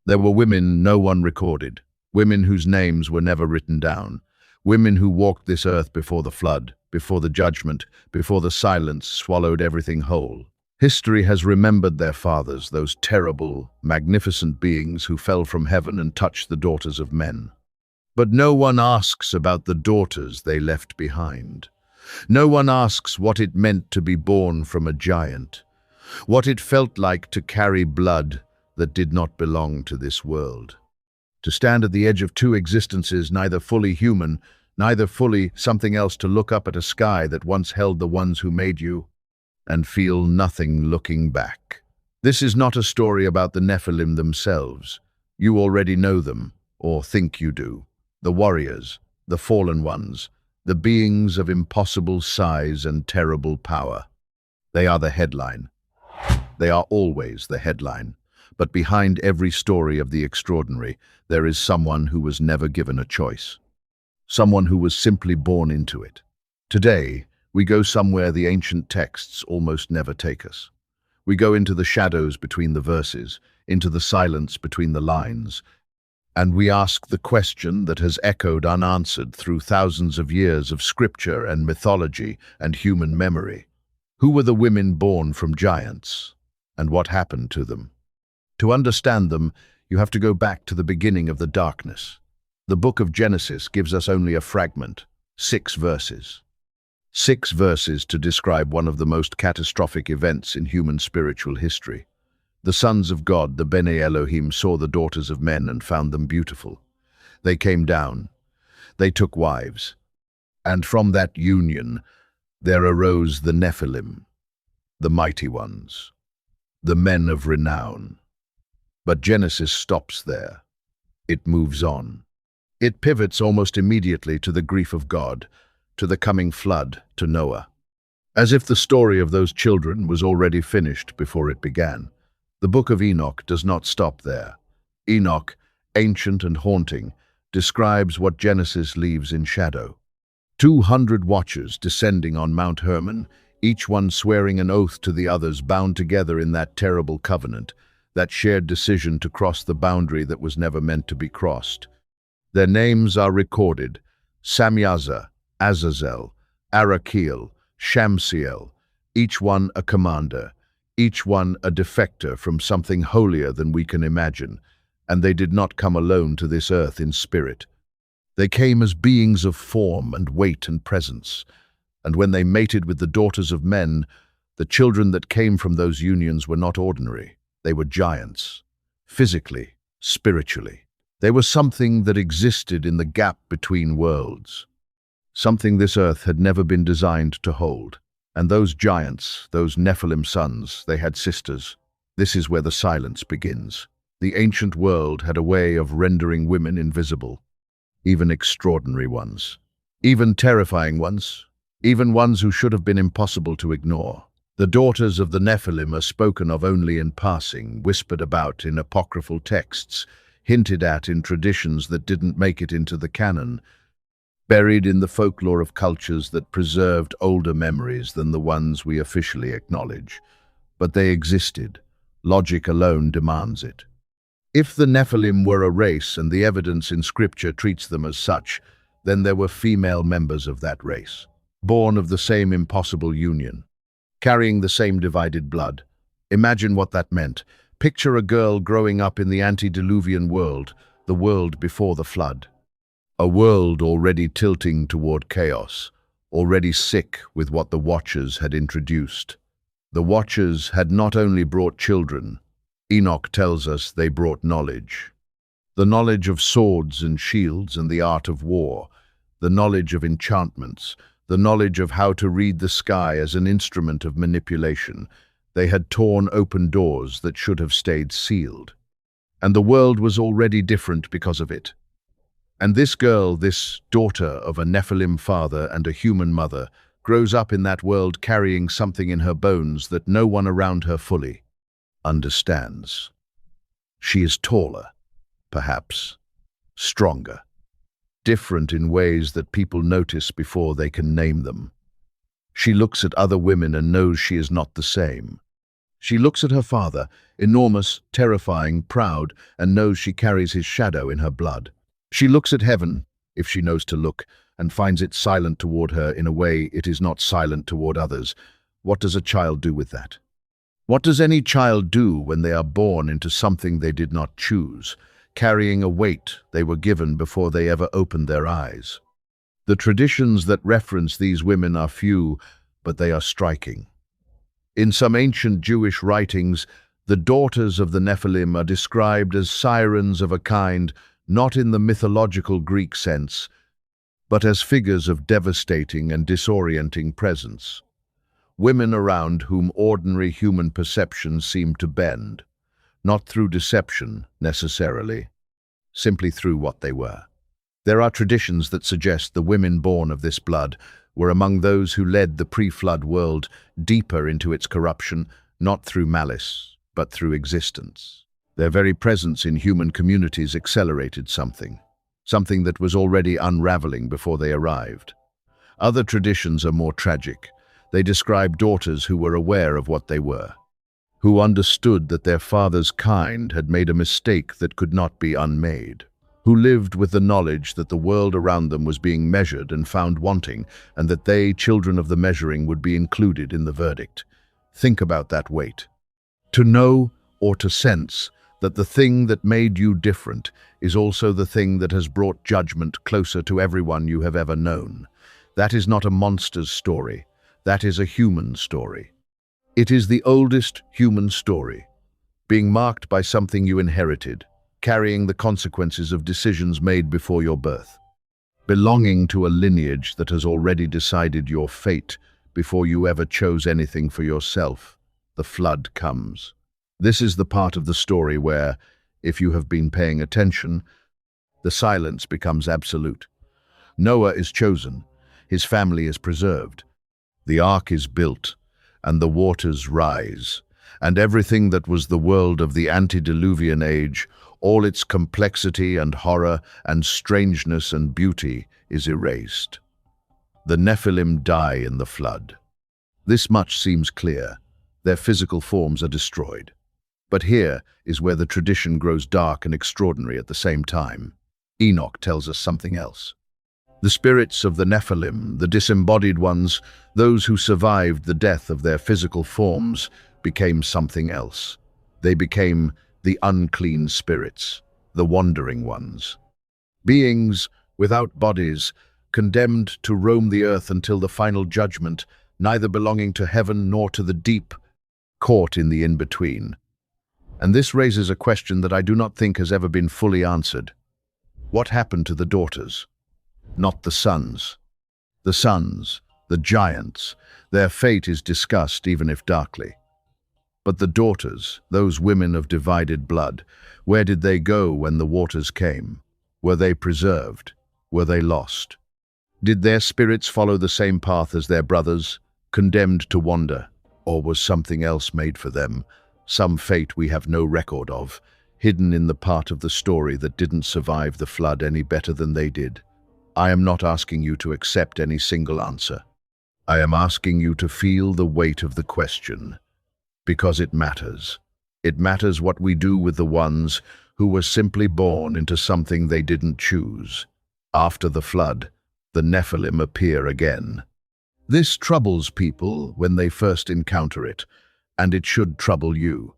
There were women no one recorded, women whose names were never written down, women who walked this earth before the flood, before the judgment, before the silence swallowed everything whole. History has remembered their fathers, those terrible, magnificent beings who fell from heaven and touched the daughters of men. But no one asks about the daughters they left behind. No one asks what it meant to be born from a giant, what it felt like to carry blood that did not belong to this world. To stand at the edge of two existences, neither fully human, neither fully something else, to look up at a sky that once held the ones who made you, and feel nothing looking back. This is not a story about the Nephilim themselves. You already know them, or think you do. The warriors, the fallen ones, the beings of impossible size and terrible power. They are the headline. They are always the headline. But behind every story of the extraordinary, there is someone who was never given a choice. Someone who was simply born into it. Today, we go somewhere the ancient texts almost never take us. We go into the shadows between the verses, into the silence between the lines, and we ask the question that has echoed unanswered through thousands of years of scripture and mythology and human memory. Who were the women born from giants, and what happened to them? To understand them, you have to go back to the beginning of the darkness. The book of Genesis gives us only a fragment, 6 verses. 6 verses to describe one of the most catastrophic events in human spiritual history. The sons of God, the Bene Elohim, saw the daughters of men and found them beautiful. They came down. They took wives. And from that union, there arose the Nephilim, the mighty ones, the men of renown. But Genesis stops there. It moves on. It pivots almost immediately to the grief of God, to the coming flood, to Noah. As if the story of those children was already finished before it began. The Book of Enoch does not stop there. Enoch, ancient and haunting, describes what Genesis leaves in shadow. 200 watchers descending on Mount Hermon, each one swearing an oath to the others, bound together in that terrible covenant, that shared decision to cross the boundary that was never meant to be crossed. Their names are recorded: Samyaza, Azazel, Arakiel, Shamsiel, each one a commander, each one a defector from something holier than we can imagine, and they did not come alone to this earth in spirit. They came as beings of form and weight and presence, and when they mated with the daughters of men, the children that came from those unions were not ordinary. They were giants, physically, spiritually. They were something that existed in the gap between worlds, something this earth had never been designed to hold. And those giants, those Nephilim sons, they had sisters. This is where the silence begins. The ancient world had a way of rendering women invisible, even extraordinary ones, even terrifying ones, even ones who should have been impossible to ignore. The daughters of the Nephilim are spoken of only in passing, whispered about in apocryphal texts, hinted at in traditions that didn't make it into the canon, buried in the folklore of cultures that preserved older memories than the ones we officially acknowledge. But they existed. Logic alone demands it. If the Nephilim were a race and the evidence in scripture treats them as such, then there were female members of that race, born of the same impossible union, carrying the same divided blood. Imagine what that meant. Picture a girl growing up in the antediluvian world, the world before the flood. A world already tilting toward chaos, already sick with what the Watchers had introduced. The Watchers had not only brought children. Enoch tells us they brought knowledge. The knowledge of swords and shields and the art of war, the knowledge of enchantments, the knowledge of how to read the sky as an instrument of manipulation. They had torn open doors that should have stayed sealed. And the world was already different because of it. And this girl, this daughter of a Nephilim father and a human mother, grows up in that world carrying something in her bones that no one around her fully understands. She is taller, perhaps, stronger, different in ways that people notice before they can name them. She looks at other women and knows she is not the same. She looks at her father, enormous, terrifying, proud, and knows she carries his shadow in her blood. She looks at heaven, if she knows to look, and finds it silent toward her in a way it is not silent toward others. What does a child do with that? What does any child do when they are born into something they did not choose, carrying a weight they were given before they ever opened their eyes? The traditions that reference these women are few, but they are striking. In some ancient Jewish writings, the daughters of the Nephilim are described as sirens of a kind, not in the mythological Greek sense, but as figures of devastating and disorienting presence. Women around whom ordinary human perceptions seem to bend, not through deception, necessarily, simply through what they were. There are traditions that suggest the women born of this blood were among those who led the pre-flood world deeper into its corruption, not through malice, but through existence. Their very presence in human communities accelerated something that was already unraveling before they arrived. Other traditions are more tragic. They describe daughters who were aware of what they were, who understood that their father's kind had made a mistake that could not be unmade, who lived with the knowledge that the world around them was being measured and found wanting, and that they, children of the measuring, would be included in the verdict. Think about that weight. To know or to sense that the thing that made you different is also the thing that has brought judgment closer to everyone you have ever known. That is not a monster's story. That is a human story. It is the oldest human story, being marked by something you inherited, carrying the consequences of decisions made before your birth, belonging to a lineage that has already decided your fate before you ever chose anything for yourself. The flood comes. This is the part of the story where, if you have been paying attention, the silence becomes absolute. Noah is chosen, his family is preserved, the ark is built, and the waters rise, and everything that was the world of the antediluvian age, all its complexity and horror and strangeness and beauty, is erased. The Nephilim die in the flood. This much seems clear. Their physical forms are destroyed. But here is where the tradition grows dark and extraordinary at the same time. Enoch tells us something else. The spirits of the Nephilim, the disembodied ones, those who survived the death of their physical forms, became something else. They became the unclean spirits, the wandering ones. Beings without bodies, condemned to roam the earth until the final judgment, neither belonging to heaven nor to the deep, caught in the in-between. And this raises a question that I do not think has ever been fully answered. What happened to the daughters? Not the sons. The sons, the giants, their fate is discussed even if darkly. But the daughters, those women of divided blood, where did they go when the waters came? Were they preserved? Were they lost? Did their spirits follow the same path as their brothers, condemned to wander? Or was something else made for them, some fate we have no record of, hidden in the part of the story that didn't survive the flood any better than they did? I am not asking you to accept any single answer. I am asking you to feel the weight of the question, because it matters. It matters what we do with the ones who were simply born into something they didn't choose. After the flood, the Nephilim appear again. This troubles people when they first encounter it, and it should trouble you.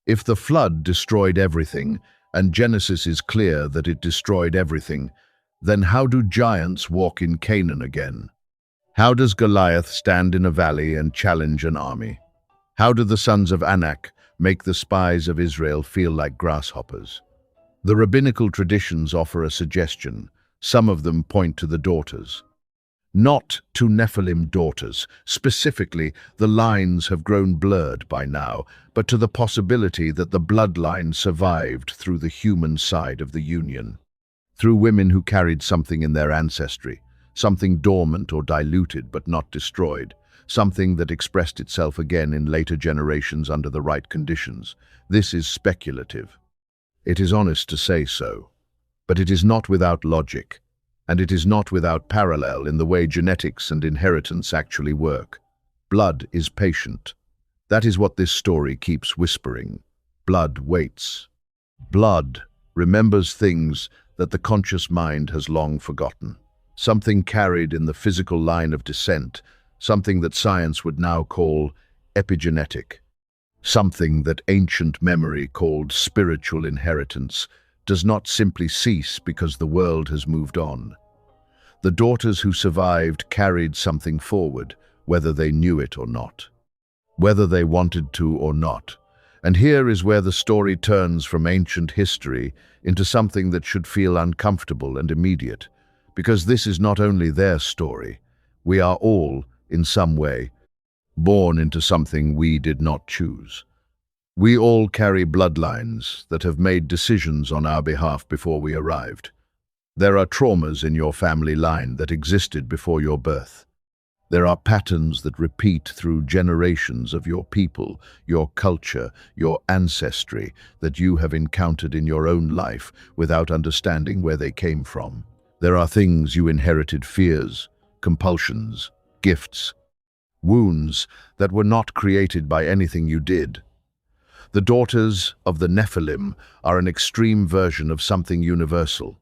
If the flood destroyed everything, and Genesis is clear that it destroyed everything, then how do giants walk in Canaan again? How does Goliath stand in a valley and challenge an army? How do the sons of Anak make the spies of Israel feel like grasshoppers? The rabbinical traditions offer a suggestion. Some of them point to the daughters. Not to Nephilim daughters. Specifically, the lines have grown blurred by now, but to the possibility that the bloodline survived through the human side of the union. Through women who carried something in their ancestry, something dormant or diluted but not destroyed, something that expressed itself again in later generations under the right conditions. This is speculative. It is honest to say so, but it is not without logic, and it is not without parallel in the way genetics and inheritance actually work. Blood is patient. That is what this story keeps whispering. Blood waits. Blood remembers things that the conscious mind has long forgotten. Something carried in the physical line of descent, something that science would now call epigenetic, something that ancient memory called spiritual inheritance does not simply cease because the world has moved on. The daughters who survived carried something forward, whether they knew it or not, whether they wanted to or not. And here is where the story turns from ancient history into something that should feel uncomfortable and immediate, because this is not only their story. We are all, in some way, born into something we did not choose. We all carry bloodlines that have made decisions on our behalf before we arrived. There are traumas in your family line that existed before your birth. There are patterns that repeat through generations of your people, your culture, your ancestry that you have encountered in your own life without understanding where they came from. There are things you inherited, fears, compulsions, gifts, wounds that were not created by anything you did. The daughters of the Nephilim are an extreme version of something universal.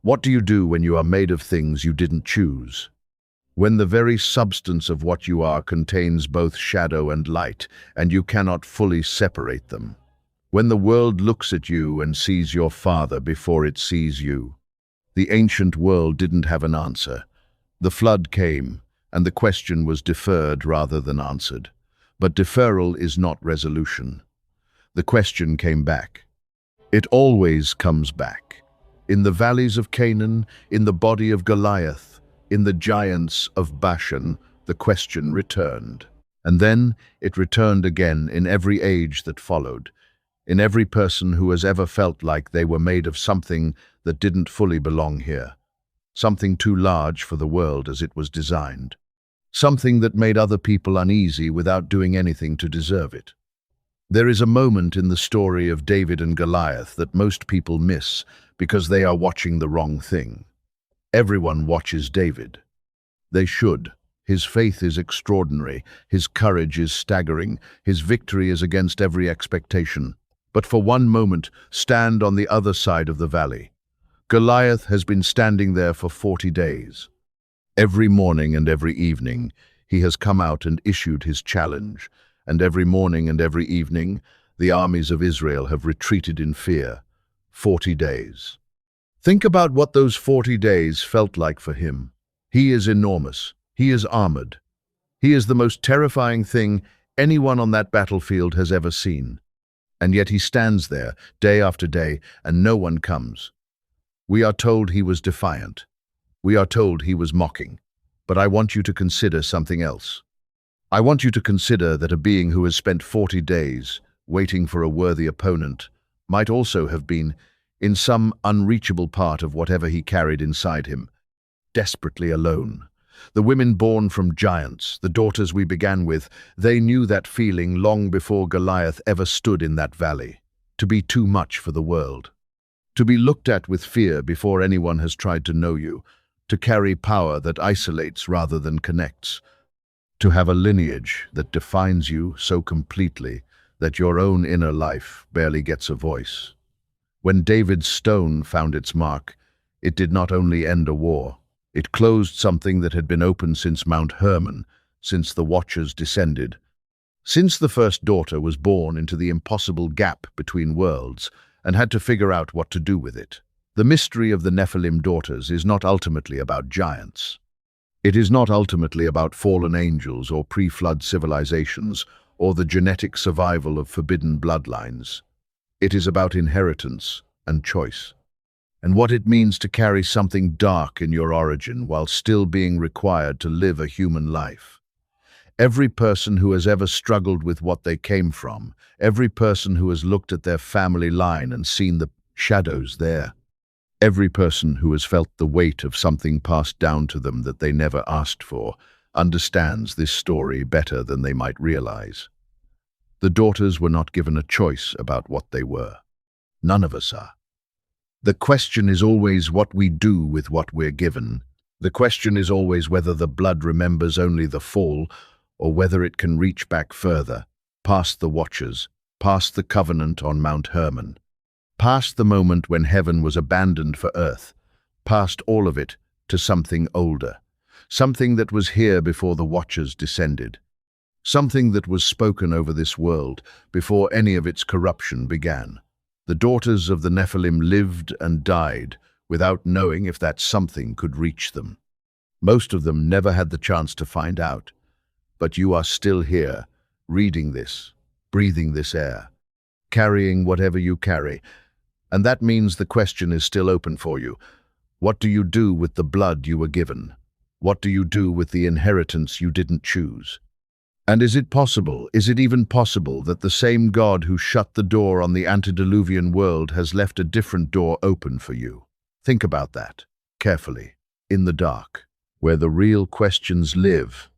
What do you do when you are made of things you didn't choose? When the very substance of what you are contains both shadow and light, and you cannot fully separate them. When the world looks at you and sees your father before it sees you. The ancient world didn't have an answer. The flood came, and the question was deferred rather than answered. But deferral is not resolution. The question came back. It always comes back. In the valleys of Canaan, in the body of Goliath, in the giants of Bashan, the question returned. And then it returned again in every age that followed, in every person who has ever felt like they were made of something that didn't fully belong here, something too large for the world as it was designed, something that made other people uneasy without doing anything to deserve it. There is a moment in the story of David and Goliath that most people miss because they are watching the wrong thing. Everyone watches David. They should. His faith is extraordinary, his courage is staggering, his victory is against every expectation. But for one moment, stand on the other side of the valley. Goliath has been standing there for 40 days. Every morning and every evening, he has come out and issued his challenge, and every morning and every evening, the armies of Israel have retreated in fear. 40 days. Think about what those 40 days felt like for him. He is enormous. He is armored. He is the most terrifying thing anyone on that battlefield has ever seen. And yet he stands there day after day, and no one comes. We are told he was defiant. We are told he was mocking. But I want you to consider something else. I want you to consider that a being who has spent 40 days waiting for a worthy opponent might also have been in some unreachable part of whatever he carried inside him, desperately alone. The women born from giants, the daughters we began with, they knew that feeling long before Goliath ever stood in that valley. To be too much for the world. To be looked at with fear before anyone has tried to know you. To carry power that isolates rather than connects. To have a lineage that defines you so completely that your own inner life barely gets a voice. When David's stone found its mark, it did not only end a war. It closed something that had been open since Mount Hermon, since the Watchers descended. Since the first daughter was born into the impossible gap between worlds and had to figure out what to do with it. The mystery of the Nephilim daughters is not ultimately about giants. It is not ultimately about fallen angels or pre-flood civilizations or the genetic survival of forbidden bloodlines. It is about inheritance and choice, and what it means to carry something dark in your origin while still being required to live a human life. Every person who has ever struggled with what they came from, every person who has looked at their family line and seen the shadows there, every person who has felt the weight of something passed down to them that they never asked for, understands this story better than they might realize. The daughters were not given a choice about what they were. None of us are. The question is always what we do with what we're given. The question is always whether the blood remembers only the fall or whether it can reach back further. past the watchers, past the covenant on Mount Hermon, past the moment when heaven was abandoned for earth, past all of it to something older, something that was here before the watchers descended, something that was spoken over this world before any of its corruption began. The daughters of the Nephilim lived and died without knowing if that something could reach them. Most of them never had the chance to find out. But you are still here, reading this, breathing this air, carrying whatever you carry. And that means the question is still open for you. What do you do with the blood you were given? What do you do with the inheritance you didn't choose? And is it even possible that the same God who shut the door on the antediluvian world has left a different door open for you? Think about that, carefully, in the dark, where the real questions live.